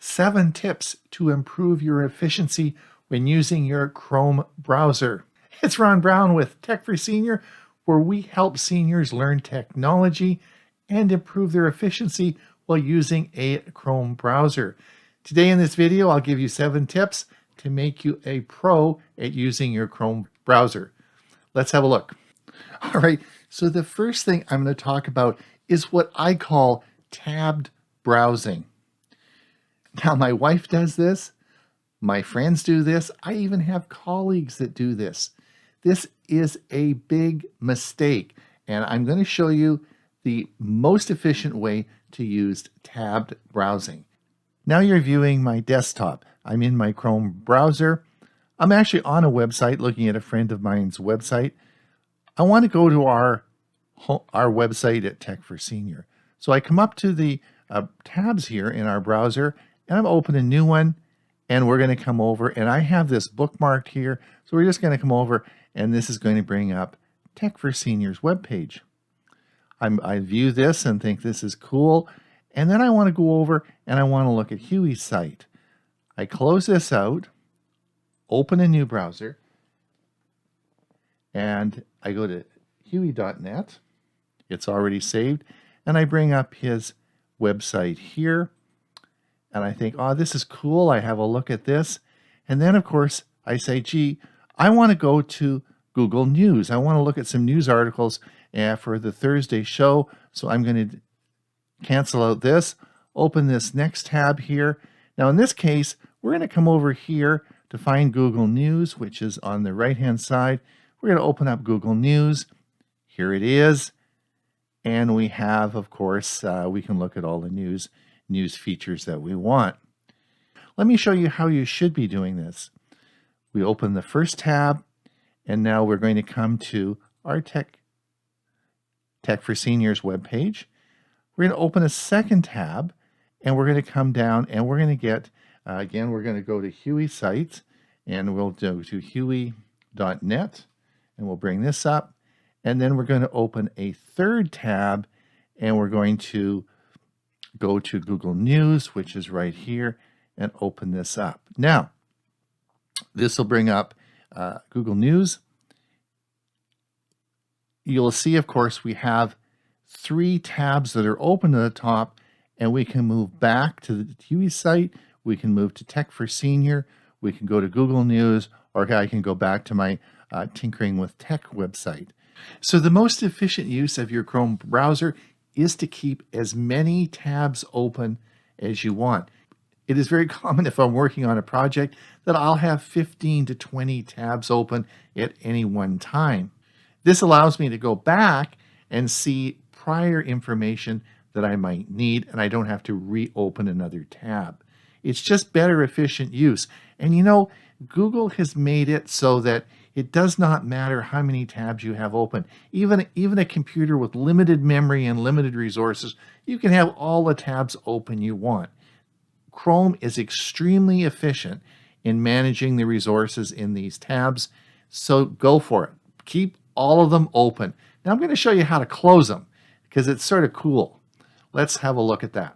7 tips to improve your efficiency when using your Chrome browser. It's Ron Brown with Tech for Senior, where we help seniors learn technology and improve their efficiency while using a Chrome browser. Today in this video, I'll give you 7 tips to make you a pro at using your Chrome browser. Let's have a look. All right, so the first thing I'm going to talk about is what I call tabbed browsing. Now, my wife does this, my friends do this, I even have colleagues that do this. This is a big mistake, and I'm going to show you the most efficient way to use tabbed browsing. Now you're viewing my desktop. I'm in my Chrome browser. I'm actually on a website looking at a friend of mine's website. I want to go to our website at Tech for Senior. So I come up to the tabs here in our browser, and I'm opening a new one, and we're going to come over, and I have this bookmarked here. So we're just going to come over, and this is going to bring up Tech for Senior's webpage. I view this and think this is cool, and then I want to go over and I want to look at Huey's site. I close this out, open a new browser, and I go to ℙ𝕝𝕗.net. It's already saved, and I bring up his website here. And I think, oh, this is cool. I have a look at this. And then, of course, I say, gee, I want to go to Google News. I want to look at some news articles for the Thursday show. So I'm going to cancel out this, open this next tab here. Now, in this case, we're going to come over here to find Google News, which is on the right-hand side. We're going to open up Google News. Here it is. And we have, of course, we can look at all the news features that we want. Let me show you how you should be doing this. We open the first tab, and now we're going to come to our Tech for Seniors webpage. We're going to open a second tab, and we're going to come down, and we're going to get, again, we're going to go to Huey's site, and we'll go to ℙ𝕝𝕗.net, and we'll bring this up, and then we're going to open a third tab, and we're going to go to Google News, which is right here, and open this up. Now, this will bring up Google News. You'll see, of course, we have 3 tabs that are open at the top, and we can move back to the Huey site. We can move to Tech for Senior. We can go to Google News, or I can go back to my Tinkering with Tech website. So the most efficient use of your Chrome browser is to keep as many tabs open as you want. It is very common if I'm working on a project that I'll have 15 to 20 tabs open at any one time. This allows me to go back and see prior information that I might need, and I don't have to reopen another tab. It's just better efficient use. And you know, Google has made it so that it does not matter how many tabs you have open. Even a computer with limited memory and limited resources, you can have all the tabs open you want. Chrome is extremely efficient in managing the resources in these tabs, so go for it. Keep all of them open. Now I'm going to show you how to close them because it's sort of cool. Let's have a look at that.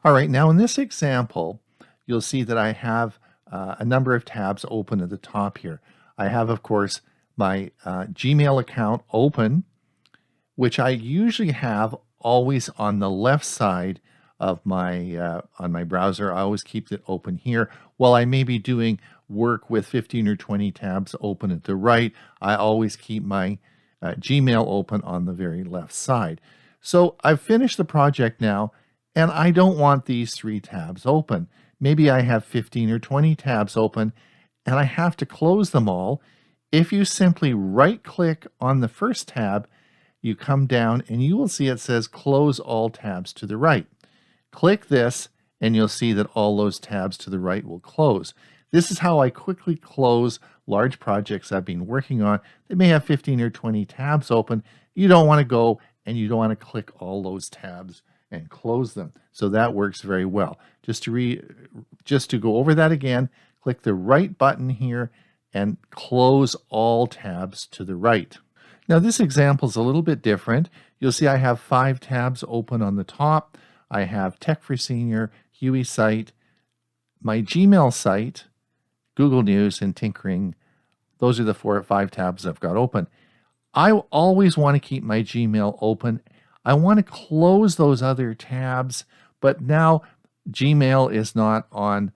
All right, now in this example, you'll see that I have a number of tabs open at the top here. I have, of course, my Gmail account open, which I usually have always on the left side of my on my browser. I always keep it open here. While I may be doing work with 15 or 20 tabs open at the right, I always keep my Gmail open on the very left side. So I've finished the project now, and I don't want these 3 tabs open. Maybe I have 15 or 20 tabs open, and I have to close them all. If you simply right-click on the first tab, you come down, and you will see it says Close All Tabs to the Right. Click this, and you'll see that all those tabs to the right will close. This is how I quickly close large projects I've been working on. They may have 15 or 20 tabs open. You don't want to go, and you don't want to click all those tabs and close them. So that works very well. Just to go over that again, click the right button here and close all tabs to the right. Now this example is a little bit different. You'll see I have 5 tabs open on the top. I have Tech for Senior, Huey site, my Gmail site, Google News, and Tinkering. Those are the 4 or 5 tabs I've got open. I always want to keep my Gmail open. I want to close those other tabs, but now Gmail is not on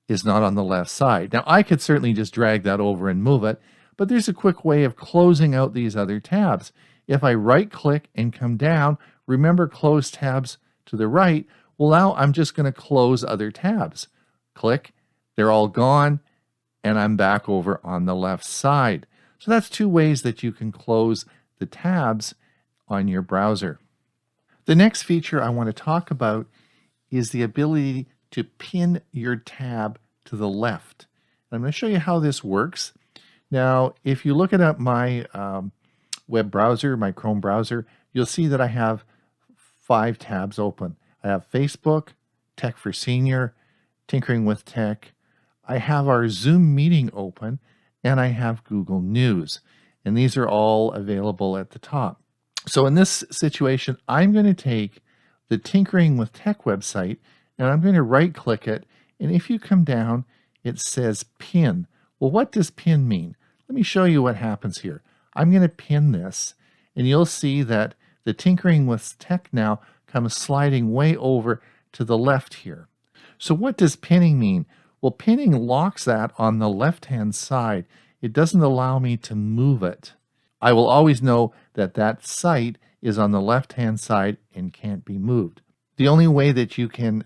the left side. Now I could certainly just drag that over and move it, but there's a quick way of closing out these other tabs. If I right click and come down, remember close tabs to the right, well now I'm just going to close other tabs. Click, they're all gone, and I'm back over on the left side. So that's 2 ways that you can close the tabs on your browser. The next feature I want to talk about is the ability to pin your tab to the left. I'm going to show you how this works. Now, if you look at my web browser, my Chrome browser, you'll see that I have 5 tabs open. I have Facebook, Tech for Senior, Tinkering with Tech. I have our Zoom meeting open, and I have Google News. And these are all available at the top. So in this situation, I'm going to take the Tinkering with Tech website, and I'm going to right-click it. And if you come down, it says pin. Well, what does pin mean? Let me show you what happens here. I'm going to pin this, and you'll see that the Tinkering with Tech now comes sliding way over to the left here. So what does pinning mean? Well, pinning locks that on the left-hand side. It doesn't allow me to move it. I will always know that that site is on the left-hand side and can't be moved. The only way that you can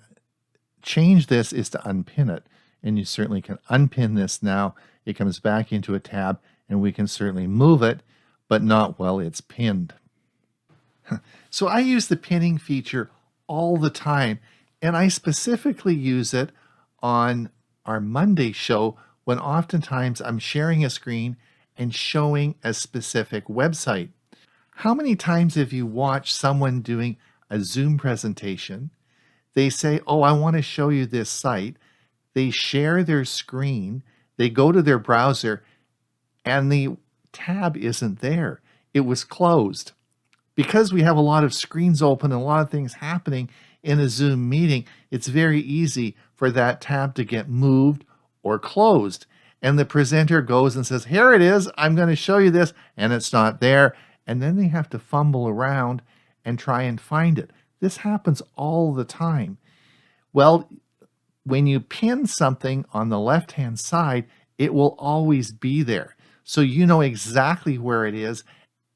change this is to unpin it. And you certainly can unpin this now. It comes back into a tab, and we can certainly move it, but not while it's pinned. So I use the pinning feature all the time, and I specifically use it on our Monday show when oftentimes I'm sharing a screen and showing a specific website. How many times have you watched someone doing a Zoom presentation? They say, oh, I want to show you this site. They share their screen, they go to their browser, and the tab isn't there. It was closed. Because we have a lot of screens open and a lot of things happening in a Zoom meeting, it's very easy for that tab to get moved or closed. And the presenter goes and says, here it is, I'm going to show you this, and it's not there. And then they have to fumble around and try and find it. This happens all the time. Well, when you pin something on the left-hand side, it will always be there. So you know exactly where it is,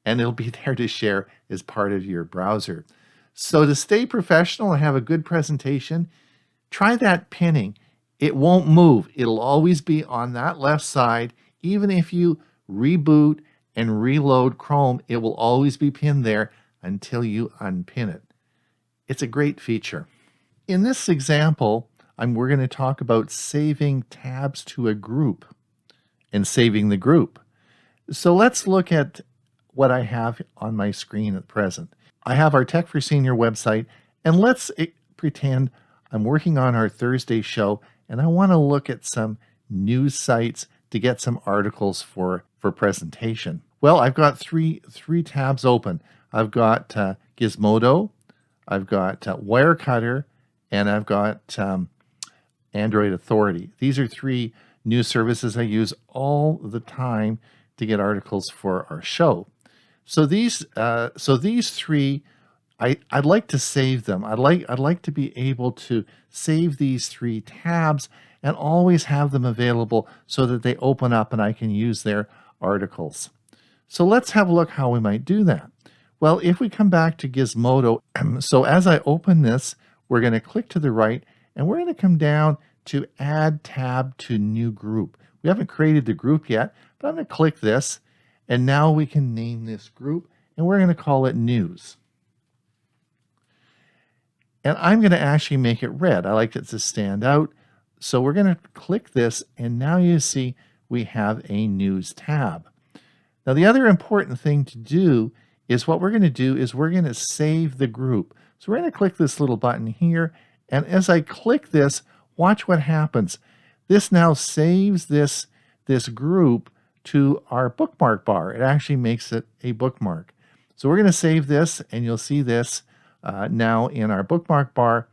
and it'll be there to share as part of your browser. So to stay professional and have a good presentation, try that pinning. It won't move. It'll always be on that left side. Even if you reboot and reload Chrome, it will always be pinned there until you unpin it. It's a great feature. In this example, we're going to talk about saving tabs to a group and saving the group. So let's look at what I have on my screen at present. I have our Tech for Senior website, and let's pretend I'm working on our Thursday show, and I want to look at some news sites to get some articles for presentation. Well, I've got three tabs open. I've got Gizmodo, I've got Wirecutter, and I've got Android Authority. These are 3 news services I use all the time to get articles for our show. So these 3, I'd like to save them. I'd like to be able to save these 3 tabs and always have them available so that they open up and I can use their articles. So let's have a look how we might do that. Well, if we come back to Gizmodo, so as I open this, we're going to click to the right, and we're going to come down to Add Tab to New Group. We haven't created the group yet, but I'm going to click this, and now we can name this group, and we're going to call it News. And I'm going to actually make it red. I like it to stand out. So we're going to click this, and now you see we have a News tab. Now, the other important thing to do is what we're going to do is we're going to save the group. So we're going to click this little button here, and as I click this, watch what happens. This now saves this group to our bookmark bar. It actually makes it a bookmark. So we're going to save this, and you'll see this now in our bookmark bar.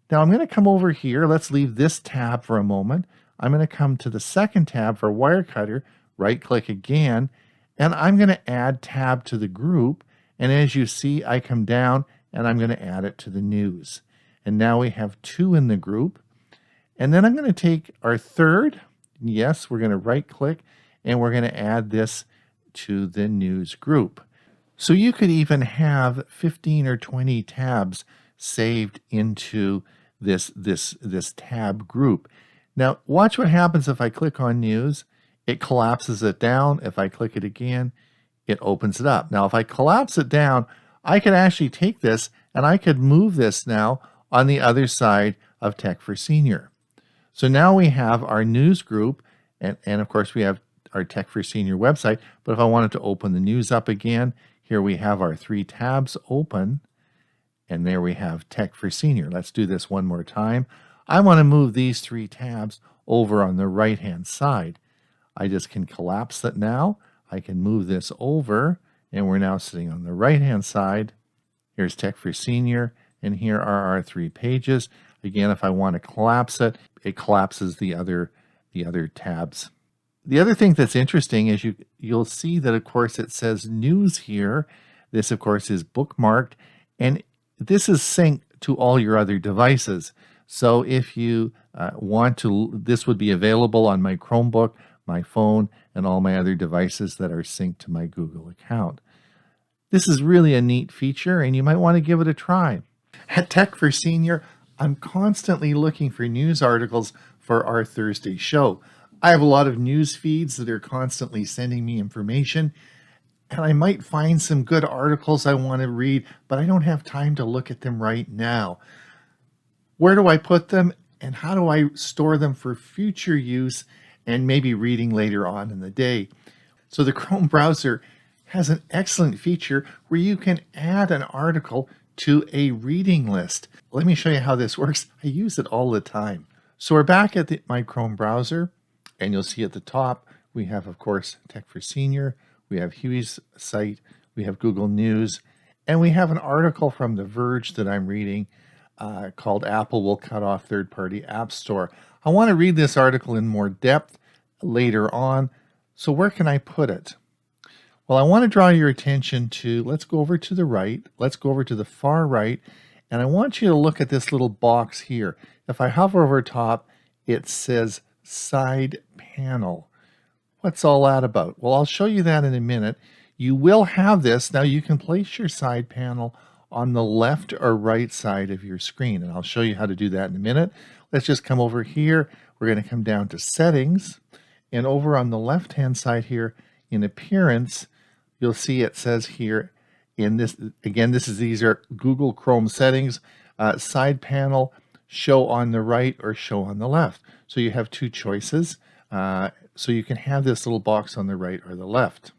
Now I'm going to come over here. Let's leave this tab for a moment. I'm going to come to the second tab for Wirecutter, right-click again, and I'm going to add tab to the group. And as you see, I come down and I'm going to add it to the news. And now we have 2 in the group. And then I'm going to take our third. Yes, we're going to right-click and we're going to add this to the news group. So you could even have 15 or 20 tabs saved into this tab group. Now watch what happens if I click on news. It collapses it down. If I click it again, it opens it up. Now if I collapse it down, I could actually take this and I could move this now on the other side of Tech for Senior. So now we have our news group, and of course we have our Tech for Senior website. But if I wanted to open the news up again, here we have our 3 tabs open, and there we have Tech for Senior. Let's do this one more time. I want to move these 3 tabs over on the right-hand side. I just can collapse it now. I can move this over, and we're now sitting on the right-hand side. Here's Tech for Senior, and here are our 3 pages. Again, if I want to collapse it, it collapses the other tabs. The other thing that's interesting is you'll see that, of course, it says news here. This, of course, is bookmarked, and this is synced to all your other devices. So if you want to, this would be available on my Chromebook, my phone, and all my other devices that are synced to my Google account. This is really a neat feature, and you might want to give it a try. At Tech for Senior, I'm constantly looking for news articles for our Thursday show. I have a lot of news feeds that are constantly sending me information, and I might find some good articles I want to read, but I don't have time to look at them right now. Where do I put them, and how do I store them for future use and maybe reading later on in the day? So the Chrome browser has an excellent feature where you can add an article to a reading list. Let me show you how this works. I use it all the time. So we're back at my Chrome browser, and you'll see at the top, we have, of course, Tech for Senior, we have Huey's site, we have Google News, and we have an article from The Verge that I'm reading called Apple Will Cut Off Third-Party App Store. I want to read this article in more depth later on, so where can I put it? Well, I want to draw your attention to, let's go over to the right, let's go over to the far right, and I want you to look at this little box here. If I hover over top, it says Side Panel. What's all that about? Well, I'll show you that in a minute. You will have this. Now you can place your side panel on the left or right side of your screen, and I'll show you how to do that in a minute. Let's just come over here. We're going to come down to Settings, and over on the left-hand side here in Appearance, you'll see it says here in this, again, these are Google Chrome settings, side panel, show on the right or show on the left. So you have 2 choices. So you can have this little box on the right or the left.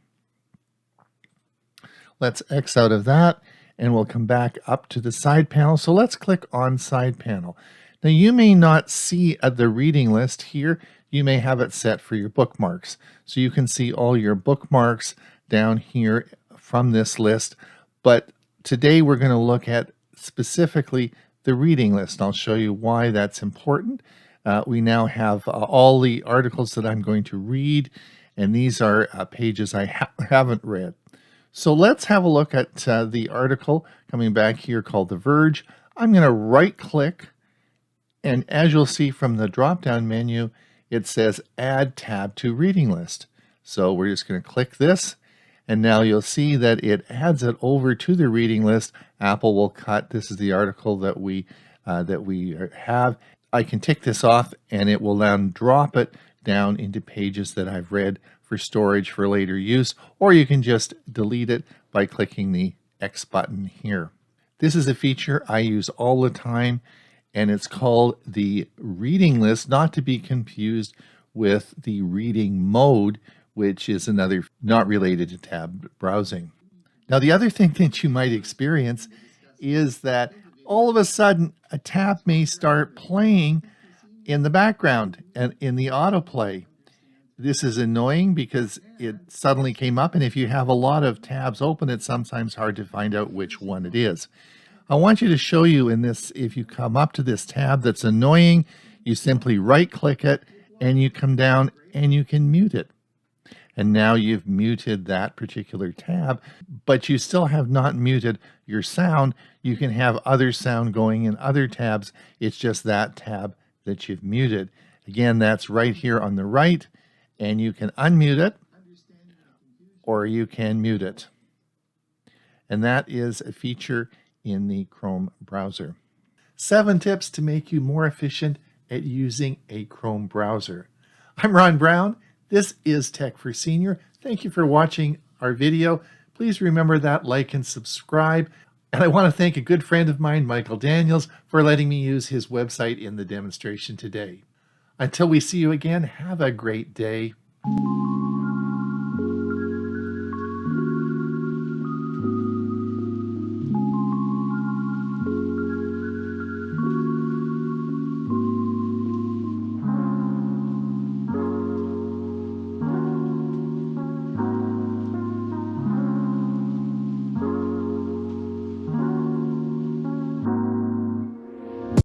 Let's X out of that, and we'll come back up to the side panel. So let's click on side panel. Now you may not see at the reading list here, you may have it set for your bookmarks. So you can see all your bookmarks down here from this list. But today we're going to look at specifically the reading list. I'll show you why that's important. We now have all the articles that I'm going to read, and these are pages I haven't read. So let's have a look at the article coming back here called The Verge. I'm going to right click, and as you'll see from the drop down menu, it says Add Tab to Reading List. So we're just going to click this, and now you'll see that it adds it over to the reading list. Apple will cut. This is the article that we have. I can tick this off, and it will then drop it down into pages that I've read for storage for later use, or you can just delete it by clicking the X button here. This is a feature I use all the time, and it's called the reading list, not to be confused with the reading mode, which is another not related to tab browsing. Now, the other thing that you might experience is that all of a sudden a tab may start playing in the background and in the autoplay. This is annoying because it suddenly came up, and if you have a lot of tabs open, it's sometimes hard to find out which one it is. I want you to show you in this, if you come up to this tab that's annoying, you simply right click it and you come down and you can mute it. And now you've muted that particular tab, but you still have not muted your sound. You can have other sound going in other tabs. It's just that tab that you've muted. Again, that's right here on the right, and you can unmute it or you can mute it. And that is a feature in the Chrome browser. 7 tips to make you more efficient at using a Chrome browser. I'm Ron Brown. This is Tech for Senior. Thank you for watching our video. Please remember that, like and subscribe. And I want to thank a good friend of mine, Michael Daniels, for letting me use his website in the demonstration today. Until we see you again, have a great day.